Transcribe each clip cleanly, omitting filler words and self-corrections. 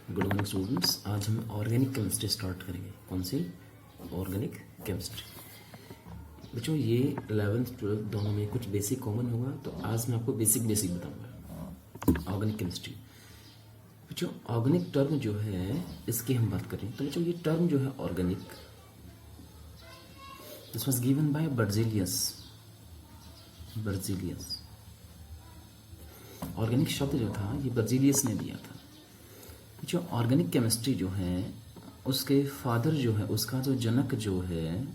Good morning students. आज हम organic chemistry start करेंगे। कौन सी? Organic chemistry. बच्चों ये 11th 12th दोनों में कुछ बेसिक कॉमन होगा, तो आज मैं आपको बेसिक बताऊंगा ऑर्गेनिक केमिस्ट्री। बच्चों ऑर्गेनिक टर्म जो है इसकी हम बात करें तो बच्चों ये टर्म जो है organic, this was given by Berzelius. Organic शब्द जो था ये बर्जेलियस ने दिया था। जो ऑर्गेनिक केमिस्ट्री जो है उसके फादर जो है, उसका जो जनक जो है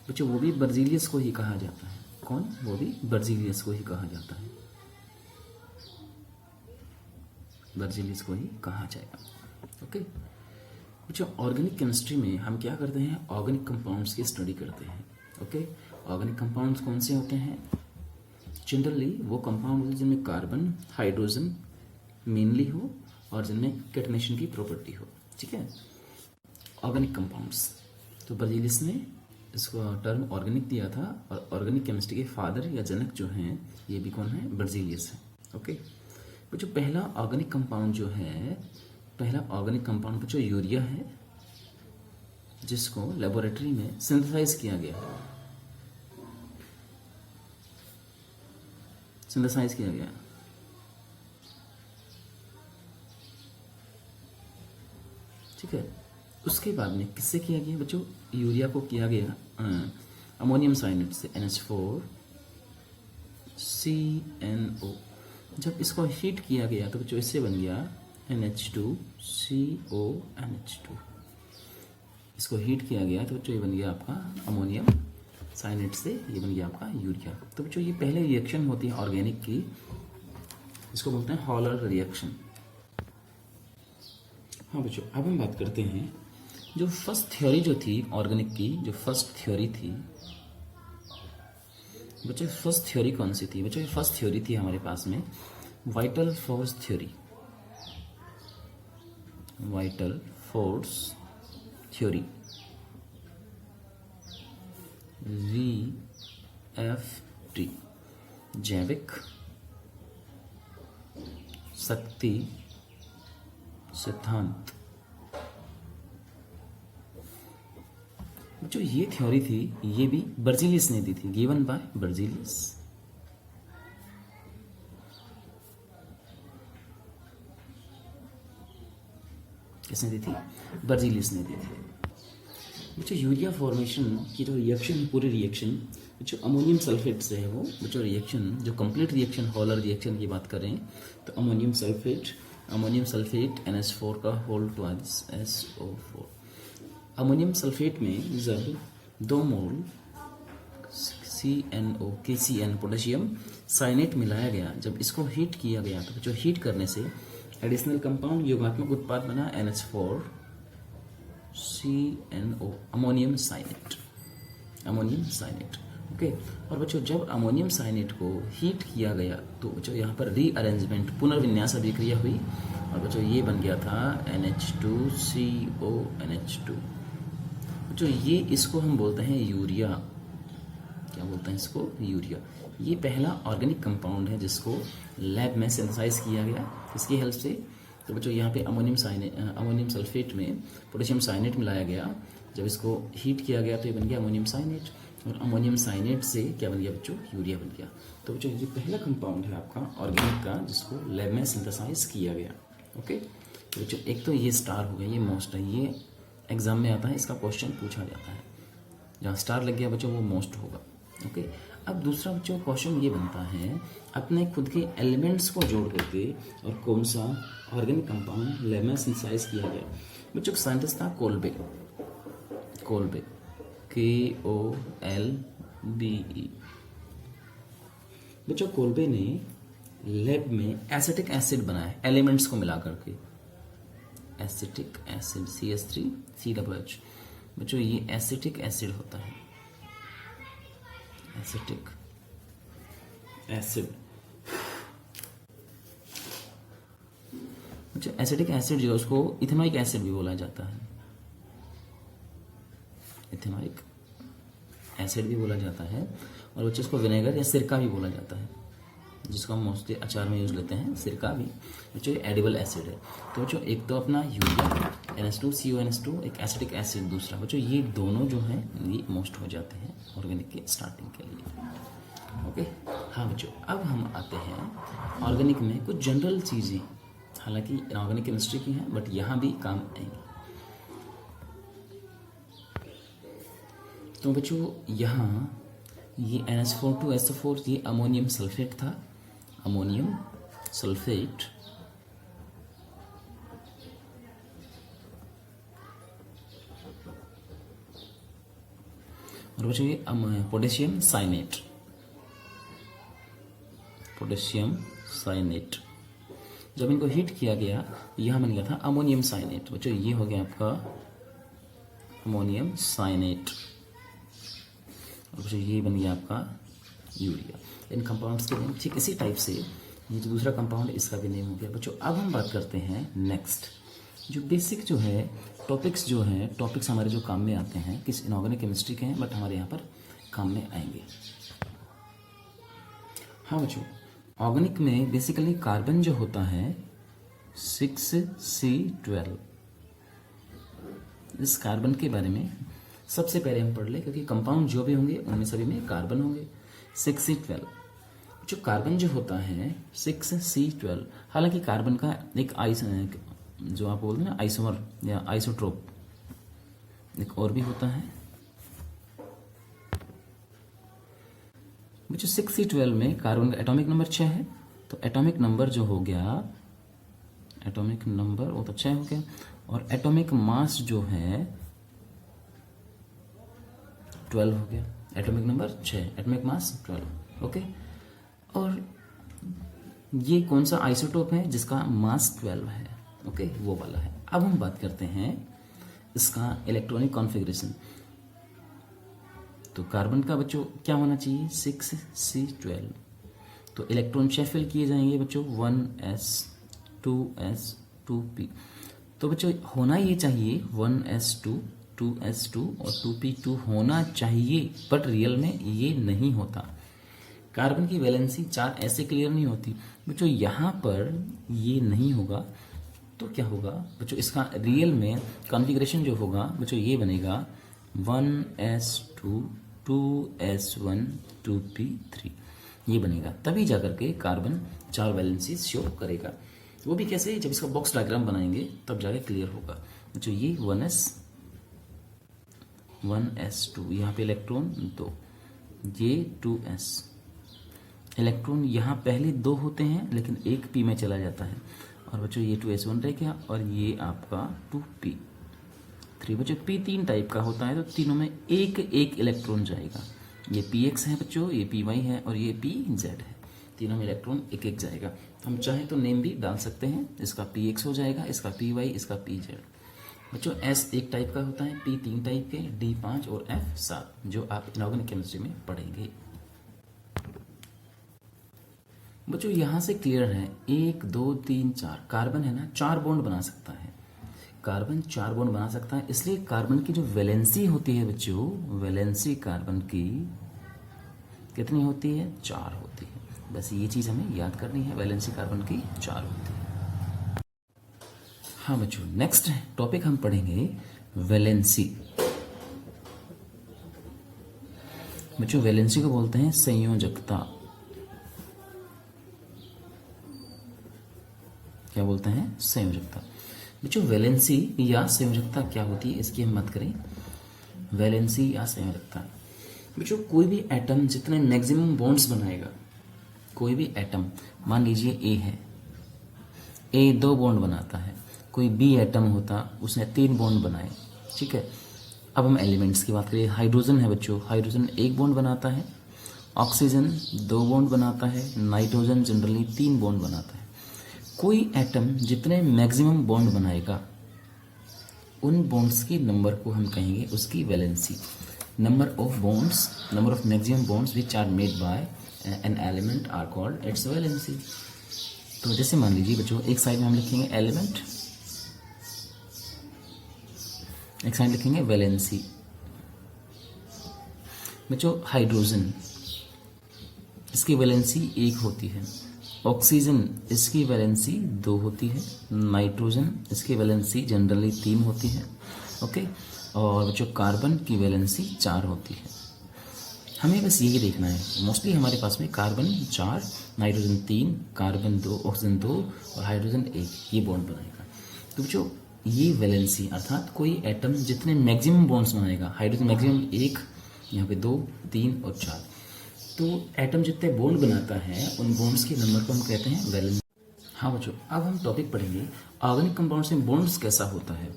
बच्चों, वो भी बर्जेलियस को ही कहा जाता है। कौन? वो भी बर्जेलियस को ही कहा जाता है। बर्जेलियस को ही कहा जाएगा। ओके बच्चों, ऑर्गेनिक केमिस्ट्री में हम क्या करते हैं? ऑर्गेनिक कंपाउंड्स की स्टडी करते हैं। ओके ऑर्गेनिक कंपाउंड्स कौन से होते हैं? जनरली वो कंपाउंड होते हैं जिनमें कार्बन, हाइड्रोजन मेनली हो और जिनमें कैटनेशन की प्रॉपर्टी हो। ठीक है, ऑर्गेनिक कंपाउंड्स। तो बर्जेलियस ने इसको टर्म ऑर्गेनिक दिया था और ऑर्गेनिक केमिस्ट्री के फादर या जनक जो हैं ये भी कौन है? बर्जेलियस है। ओके तो जो पहला ऑर्गेनिक कंपाउंड जो है, पहला ऑर्गेनिक कंपाउंड बच्चों यूरिया है, जिसको लेबोरेटरी में सिंथेसाइज किया गया है। सिंथेसाइज किया गया। ठीक है, उसके बाद में किससे किया गया बच्चों? यूरिया को किया गया अमोनियम साइनेट से, NH4CNO। जब इसको हीट किया गया तो बच्चों इससे बन गया NH2CONH2। इसको हीट किया गया तो बच्चों ये बन गया आपका अमोनियम साइनेट से, ये बन गया आपका यूरिया। तो बच्चों ये पहले रिएक्शन होती है ऑर्गेनिक की, इसको बोलते हैं हॉलर रिएक्शन। हाँ बच्चों, अब हम बात करते हैं जो फर्स्ट थ्योरी जो थी ऑर्गेनिक की, जो फर्स्ट थ्योरी थी बच्चों, फर्स्ट थ्योरी कौन सी थी? बच्चों फर्स्ट थ्योरी थी हमारे पास में vital force theory. Vital force theory, VFT, जैविक शक्ति सिद्धांत। जो ये थ्योरी थी ये भी बर्जेलियस ने दी थी, गिवन बाय बर्जेलियस। किसने दी थी? बर्जेलियस ने दी थी। बच्चों यूरिया फॉर्मेशन की जो रिएक्शन, पूरी रिएक्शन जो अमोनियम सल्फेट से है, वो बच्चों रिएक्शन जो कंप्लीट रिएक्शन, हॉलर रिएक्शन की बात करें तो अमोनियम सल्फेट NH4 का whole twice SO4। Ammonium sulphate में जब 2 मोल KCN पोटेशियम साइनेट मिलाया गया, जब इसको हीट किया गया तो जो हीट करने से एडिशनल कंपाउंड योगात्मक उत्पाद बना NH4CNO, अमोनियम साइनेट। ओके और बच्चों जब अमोनियम साइनेट को हीट किया गया तो बच्चों यहाँ पर रीअरेंजमेंट, पुनर्विन्यास अभिक्रिया हुई और बच्चों ये बन गया था NH2CONH2। बच्चों ये इसको हम बोलते हैं यूरिया। क्या बोलते हैं इसको? यूरिया। ये पहला ऑर्गेनिक कंपाउंड है जिसको लैब में सिंथेसाइज किया गया, इसकी हेल्प से। तो बच्चों यहाँ पे अमोनियम सल्फेट में पोटेशियम साइनेट मिलाया गया, जब इसको हीट किया गया तो ये बन गया अमोनियम साइनेट और अमोनियम साइनेट से क्या बन गया बच्चों? यूरिया बन गया। तो बच्चों ये पहला कंपाउंड है आपका ऑर्गेनिक का जिसको लैब में सिंथेसाइज किया गया। ओके तो बच्चों एक तो ये स्टार हो गया, ये मोस्ट है, ये एग्जाम में आता है, इसका क्वेश्चन पूछा जाता है। जहाँ स्टार लग गया बच्चों वो मोस्ट होगा। ओके अब दूसरा बच्चों क्वेश्चन ये बनता है, अपने खुद के एलिमेंट्स को जोड़ करके और कौन सा ऑर्गेनिक कंपाउंड लैब में सिंथेसाइज किया गया। बच्चों साइंटिस्ट था कोल्बे, KOLBE। बच्चों कोल्बे ने लैब में एसिटिक एसिड बनाया एलिमेंट्स को मिला करके। Acetic acid CH3COOH। बच्चों ये एसिटिक एसिड होता है, एसिटिक एसिड। बच्चों एसिटिक एसिड जो है उसको इथेनोइक एसिड भी बोला जाता है, इथेनोइक एसिड भी बोला जाता है। और बच्चों इसको विनेगर या सिरका भी बोला जाता है। जिसको हम मोस्टली अचार में यूज़ लेते हैं, सिरका भी बच्चों, ये एडिबल एसिड है। तो बच्चों एक तो अपना यूरिया NH2CONH2 एक एसिटिक एसिड, दूसरा बच्चों ये दोनों जो हैं ये मोस्ट हो जाते हैं ऑर्गेनिक के स्टार्टिंग के लिए। ओके, हाँ बच्चों, अब हम आते हैं ऑर्गेनिक में कुछ जनरल चीज़ें, हालांकि इनऑर्गेनिक केमिस्ट्री की हैं बट यहाँ भी काम आएंगी। तो बच्चों यहाँ ये NH4 ये अमोनियम सल्फेट था, अमोनियम सल्फेट। और बच्चों ये पोटेशियम साइनेट, पोटेशियम साइनेट। जब इनको हीट किया गया यहाँ बन गया था अमोनियम साइनेट। बच्चों ये हो गया आपका अमोनियम साइनेट, और बच्चों ये बन गया आपका यूरिया। इन कंपाउंड्स के नेम ठीक इसी टाइप से ये जो दूसरा कंपाउंड है इसका भी नेम हो गया। बच्चों अब हम बात करते हैं नेक्स्ट, जो बेसिक जो है टॉपिक्स, जो है टॉपिक्स हमारे जो काम में आते हैं, किस इनऑर्गेनिक केमिस्ट्री के हैं बट हमारे यहाँ पर काम में आएंगे। हाँ बच्चों, ऑर्गेनिक में बेसिकली कार्बन जो होता है 6C12, इस कार्बन के बारे में सबसे पहले हम पढ़ ले, क्योंकि कंपाउंड जो भी होंगे उनमें सभी में कार्बन होंगे। 6C12 जो कार्बन जो होता है 6C12, हालांकि कार्बन का एक जो आप बोलते हैं ना आइसोमर या आइसोट्रोप, एक और भी होता है। बच्चों 6C12 में कार्बन का एटॉमिक नंबर 6 है, तो एटॉमिक नंबर जो हो गया, एटॉमिक नंबर वो तो 6 हो गया, और एटॉमिक मास जो है 12 हो गया। Atomic number 6, atomic mass 12। Okay, और ये कौन सा आइसोटोप है जिसका मास 12 है? ओके, वो वाला है। अब हम बात करते हैं इसका इलेक्ट्रॉनिक कॉन्फ़िगरेशन। तो कार्बन का बच्चों क्या होना चाहिए? 6C12। तो इलेक्ट्रॉन शेफिल किए जाएंगे बच्चों 1s 2s 2p। तो बच्चों होना ये चाहिए 1s2 2s2 और 2p2 होना चाहिए, बट रियल में ये नहीं होता। कार्बन की वैलेंसी 4 ऐसे क्लियर नहीं होती बच्चों, यहाँ पर ये नहीं होगा। तो क्या होगा बच्चों, इसका रियल में कॉन्फ़िगरेशन जो होगा बच्चों ये बनेगा 1s2 2s1 2p3, ये बनेगा। तभी जाकर के कार्बन 4 वैलेंसी शो करेगा। वो भी कैसे? जब इसका बॉक्स डायग्राम बनाएंगे तब जाके क्लियर होगा। बच्चों ये 1s2, यहाँ पे इलेक्ट्रॉन 2, ये 2s। इलेक्ट्रॉन यहाँ पहले 2 होते हैं लेकिन एक p में चला जाता है, और बच्चों ये 2s1 रह गया, और ये आपका 2p3। बच्चों p 3 टाइप का होता है, तो तीनों में एक एक इलेक्ट्रॉन जाएगा। ये px है बच्चों, ये py है, और ये pz है। तीनों में इलेक्ट्रॉन एक एक जाएगा। हम चाहें तो नेम भी डाल सकते हैं, इसका px हो जाएगा, इसका py, इसका pz। बच्चों s एक टाइप का होता है, p 3 टाइप के, d 5 और f 7, जो आप इनऑर्गेनिक केमिस्ट्री में पढ़ेंगे। बच्चों यहाँ से क्लियर है, 1 2 3 4 कार्बन है ना, 4 बॉन्ड बना सकता है। कार्बन 4 बॉन्ड बना सकता है, इसलिए कार्बन की जो वैलेंसी होती है बच्चों, वैलेंसी कार्बन की कितनी होती है? 4 होती है। बस ये चीज़ हमें याद करनी है, वैलेंसी कार्बन की 4 होती है। हाँ बच्चों, नेक्स्ट टॉपिक हम पढ़ेंगे वैलेंसी। बच्चों वैलेंसी को बोलते हैं संयोजकता। क्या बोलते हैं? संयोजकता। बच्चों वैलेंसी या संयोजकता क्या होती है इसकी हम बात करें। वैलेंसी या संयोजकता, बच्चों कोई भी एटम जितने मैक्सिमम बॉन्ड्स बनाएगा, कोई भी एटम, मान लीजिए ए है, ए 2 बॉन्ड बनाता है, कोई बी एटम होता उसने 3 बॉन्ड बनाए, ठीक है। अब हम एलिमेंट्स की बात करें, हाइड्रोजन है बच्चों, हाइड्रोजन 1 बॉन्ड बनाता है, ऑक्सीजन 2 बॉन्ड बनाता है, नाइट्रोजन जनरली 3 बॉन्ड बनाता है। कोई एटम जितने मैक्सिमम बॉन्ड बनाएगा उन बॉन्ड्स की नंबर को हम कहेंगे उसकी valency. Number of bonds, number of maximum bonds which are made by an element are called its valency. तो जैसे मान लीजिए बच्चों, एक साइड में हम लिखेंगे एलिमेंट, एक साइड लिखेंगे वैलेंसी। बच्चों हाइड्रोजन, इसकी वैलेंसी 1 होती है। ऑक्सीजन इसकी वैलेंसी 2 होती है। नाइट्रोजन इसकी वैलेंसी जनरली 3 होती है। ओके, और जो कार्बन की वैलेंसी 4 होती है। हमें बस यही देखना है, मोस्टली हमारे पास में कार्बन 4, नाइट्रोजन 3, कार्बन 2, ऑक्सीजन 2 और हाइड्रोजन 1 ये बॉन्ड बनाएगा। तो जो ये वैलेंसी अर्थात कोई एटम जितने मैक्सिमम बॉन्ड्स बनाएगा, हाइड्रोजन मैक्सिमम 1, यहाँ पे 2, 3 और 4, तो एटम जितने बॉन्ड बनाता है उन बॉन्ड्स के नंबर को हम कहते हैं वैलेंसी। हाँ बच्चों, अब हम टॉपिक पढ़ेंगे ऑर्गेनिक कंपाउंड्स में बॉन्ड्स कैसा होता है।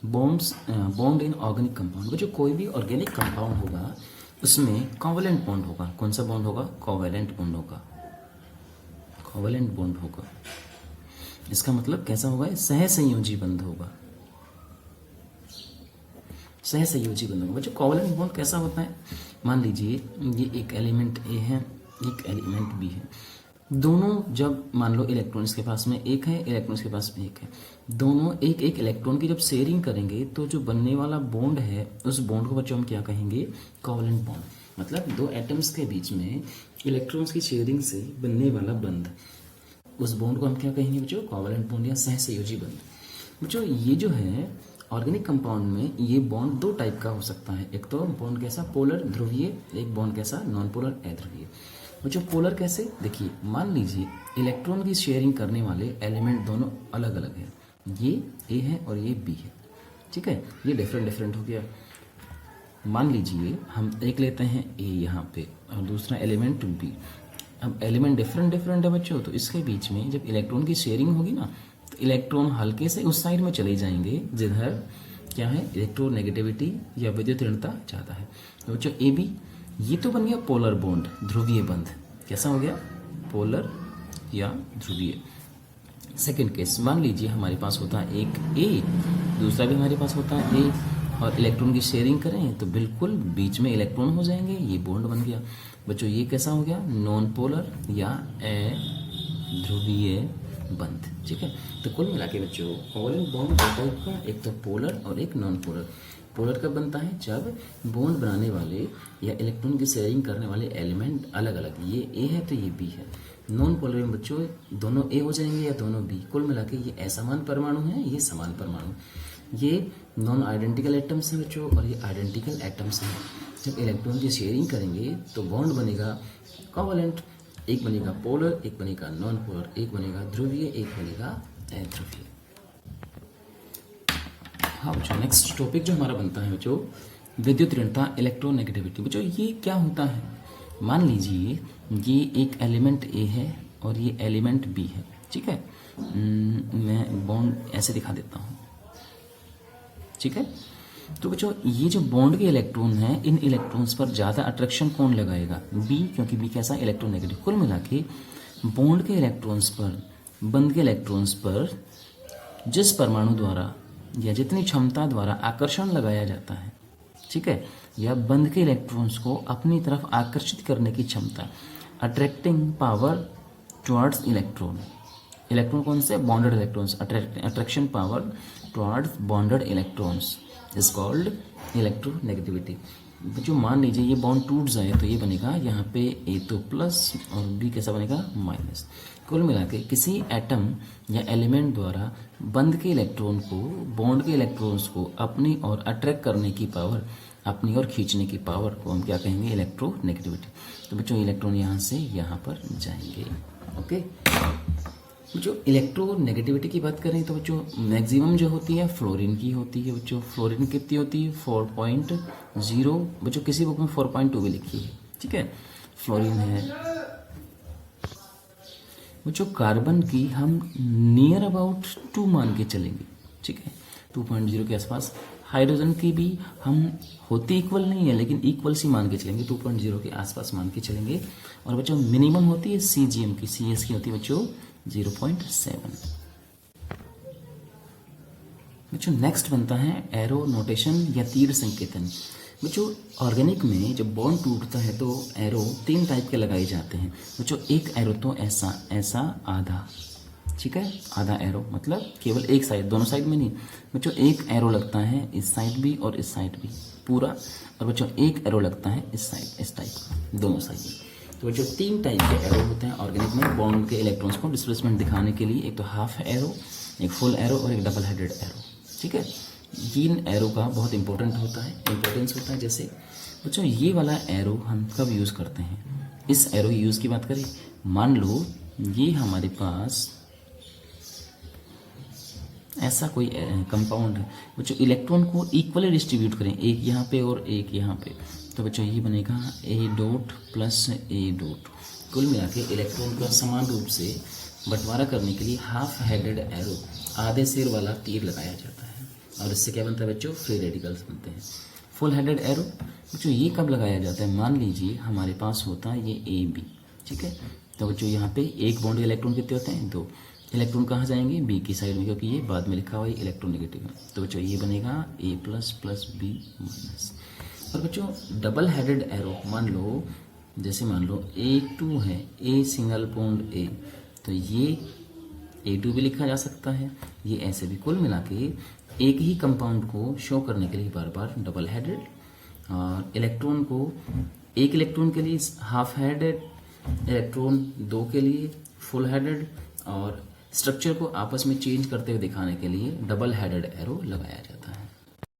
Bond in organic compound. बच्चों कोई भी ऑर्गेनिक कंपाउंड होगा उसमें कोवैलेंट बॉन्ड होगा। कौन सा बॉन्ड होगा? कोवैलेंट बॉन्ड होगा। कोवैलेंट बॉन्ड होगा, इसका मतलब कैसा होगा? सहसंयोजी बंध होगा। सहसंयोजी बंध होगा। बच्चों कोवैलेंट बॉन्ड कैसा होता है? मान लीजिए ये एक एलिमेंट ए है, एक एलिमेंट बी है। दोनों जब मान लो इलेक्ट्रॉन इसके पास में एक है, इलेक्ट्रॉन इसके पास में एक है, दोनों एक एक इलेक्ट्रॉन की जब शेयरिंग करेंगे तो जो बनने वाला बॉन्ड है उस बॉन्ड को बच्चों हम क्या कहेंगे? Covalent bond. मतलब दो एटम्स के बीच में इलेक्ट्रॉन्स की शेयरिंग से बनने वाला बंध, उस बॉन्ड को हम क्या कहेंगे बच्चों? कोवैलेंट बॉन्ड या सहसंयोजी बंध। बच्चों ये जो है ऑर्गेनिक कंपाउंड में ये बॉन्ड दो टाइप का हो सकता है। एक तो बॉन्ड कैसा? पोलर ध्रुवीय, एक बॉन्ड कैसा? नॉन पोलर अध्रुवीय। बच्चों पोलर कैसे? देखिए मान लीजिए इलेक्ट्रॉन की शेयरिंग करने वाले एलिमेंट दोनों अलग अलग हैं। ये ए है और ये बी है, ठीक है, ये डिफरेंट हो गया। मान लीजिए हम एक लेते हैं ए यहाँ पे और दूसरा एलिमेंट बी। अब एलिमेंट डिफरेंट है बच्चों, तो इसके बीच में जब इलेक्ट्रॉन की शेयरिंग होगी ना तो इलेक्ट्रॉन हल्के से उस साइड में चले जाएंगे जिधर क्या है? इलेक्ट्रोनेगेटिविटी या विद्युत ऋणता ज़्यादा है। तो बच्चों ए बी ये तो बन गया पोलर बॉन्ड, ध्रुवीय बंध। कैसा हो गया? पोलर या ध्रुवीय। सेकंड केस, मान लीजिए हमारे पास होता है एक ए, दूसरा भी हमारे पास होता है ए, और इलेक्ट्रॉन की शेयरिंग करें तो बिल्कुल बीच में इलेक्ट्रॉन हो जाएंगे, ये बॉन्ड बन गया। बच्चों ये कैसा हो गया? नॉन पोलर या अध्रुवीय बंध, ठीक है। तो कुल मिला के बच्चों कोवैलेंट बॉन्ड दो टाइप का, एक तो पोलर और एक नॉन पोलर। पोलर कब बनता है? जब बॉन्ड बनाने वाले या इलेक्ट्रॉन की शेयरिंग करने वाले एलिमेंट अलग अलग, ये ए है तो ये बी है। नॉन पोलर में बच्चों दोनों ए हो जाएंगे या दोनों बी। कुल मिला के ये असमान परमाणु है, ये समान परमाणु। ये नॉन आइडेंटिकल एटम्स हैं बच्चों और ये आइडेंटिकल एटम्स हैं। जब इलेक्ट्रॉन की शेयरिंग करेंगे तो बॉन्ड बनेगा कोवैलेंट, एक बनेगा पोलर, एक बनेगा नॉन पोलर, एक बनेगा ध्रुवीय, एक बनेगा अध्रुवीय। हाँ बच्चों, नेक्स्ट टॉपिक जो हमारा बनता है बच्चों विद्युत ऋणता, इलेक्ट्रोनेगेटिविटी। बच्चों ये क्या होता है? मान लीजिए ये एक एलिमेंट ए है और ये एलिमेंट बी है, ठीक है। मैं बॉन्ड ऐसे दिखा देता हूँ, ठीक है। तो बच्चों ये जो बॉन्ड के इलेक्ट्रॉन हैं, इन इलेक्ट्रॉन्स पर ज़्यादा अट्रैक्शन कौन लगाएगा? बी, क्योंकि बी कैसा? इलेक्ट्रोनेगेटिव। कुल मिला के बॉन्ड के इलेक्ट्रॉन्स पर, बंध के इलेक्ट्रॉन्स पर जिस परमाणु द्वारा या जितनी क्षमता द्वारा आकर्षण लगाया जाता है, ठीक है, या बंध के इलेक्ट्रॉन्स को अपनी तरफ आकर्षित करने की क्षमता, attracting power towards electron. Electron कौन से? Bonded electrons. Attraction power towards bonded electrons is called electronegativity. जो मान लीजिए ये बॉन्ड टूट जाए तो ये बनेगा यहाँ पे ए तो प्लस और बी कैसा बनेगा? माइनस। कुल मिला के किसी एटम या एलिमेंट द्वारा बंध के इलेक्ट्रॉन को, बॉन्ड के इलेक्ट्रॉन्स को अपनी ओर अट्रैक्ट करने की पावर, अपनी ओर खींचने की पावर को हम क्या कहेंगे? इलेक्ट्रोनेगेटिविटी। तो बच्चों इलेक्ट्रॉन यहाँ से यहाँ पर जाएंगे। ओके, जो इलेक्ट्रोनेगेटिविटी की बात करें तो बच्चों मैक्सिमम जो होती है फ्लोरीन की होती है। बच्चों फ्लोरीन कितनी होती है? 4.0। बच्चों किसी बुक में 4.2 भी लिखी है, ठीक है, फ्लोरीन है। बच्चों कार्बन की हम नियर अबाउट 2 मान के चलेंगे, ठीक है, 2.0 के आसपास। हाइड्रोजन की भी हम होती इक्वल नहीं है लेकिन इक्वल सी मान के चलेंगे, 2.0 के आसपास मान के चलेंगे। और बच्चों मिनिमम होती है सीजीएम की, सीएस की होती है बच्चों 0.7। बच्चों नेक्स्ट बनता है एरो नोटेशन या तीर संकेतन। बच्चों ऑर्गेनिक में जब बॉन्ड टूटता है तो एरो 3 टाइप के लगाए जाते हैं। बच्चों एक एरो तो ऐसा, ऐसा आधा, ठीक है, आधा एरो मतलब केवल एक साइड, दोनों साइड में नहीं। बच्चों एक एरो लगता है इस साइड भी और इस साइड भी पूरा, और बच्चों एक एरो लगता है इस साइड, इस टाइप, दोनों साइड में। तो बच्चों 3 टाइप के एरो होते हैं ऑर्गेनिक में बॉन्ड के इलेक्ट्रॉन्स को डिस्प्लेसमेंट दिखाने के लिए। एक तो हाफ एरो, एक फुल एरो और एक डबल हेडेड एरो। ठीक है, इन एरो का बहुत इंपॉर्टेंस होता है। जैसे बच्चों ये वाला एरो हम कब यूज़ करते हैं, इस एरो यूज़ की बात करें, मान लो ये हमारे पास ऐसा कोई कंपाउंड है बच्चों, इलेक्ट्रॉन को इक्वली डिस्ट्रीब्यूट करें, एक यहाँ पे और एक यहाँ पे, तो बच्चों ये बनेगा ए डॉट प्लस ए डॉट। कुल मिला के इलेक्ट्रॉन का समान रूप से बंटवारा करने के लिए हाफ हेडेड एरो, आधे सिर वाला तीर लगाया जाता है, और इससे क्या बनता है बच्चों, फ्री रेडिकल्स बनते हैं। फुल हेडेड एरो बच्चों ये कब लगाया जाता है, मान लीजिए हमारे पास होता है ये ए बी। ठीक है, तो बच्चों यहाँ पे एक बॉन्ड इलेक्ट्रॉन कितने होते हैं, 2। इलेक्ट्रॉन कहाँ जाएंगे, बी की साइड में, क्योंकि ये बाद में लिखा हुआ है इलेक्ट्रोनेगेटिव में। तो बच्चों ये बनेगा ए प्लस प्लस बी माइनस। और बच्चों डबल हेडेड एरो मान लो, जैसे मान लो A2 है, ए सिंगल बॉन्ड ए, तो ये A2 भी लिखा जा सकता है, ये ऐसे भी। कुल मिला के एक ही कंपाउंड को शो करने के लिए बार बार डबल हेडेड, और इलेक्ट्रॉन को एक इलेक्ट्रॉन के लिए हाफ हेडेड, इलेक्ट्रॉन 2 के लिए फुल हेडेड, और स्ट्रक्चर को आपस में चेंज करते हुए दिखाने के लिए डबल हेडेड एरो लगाया जाता है।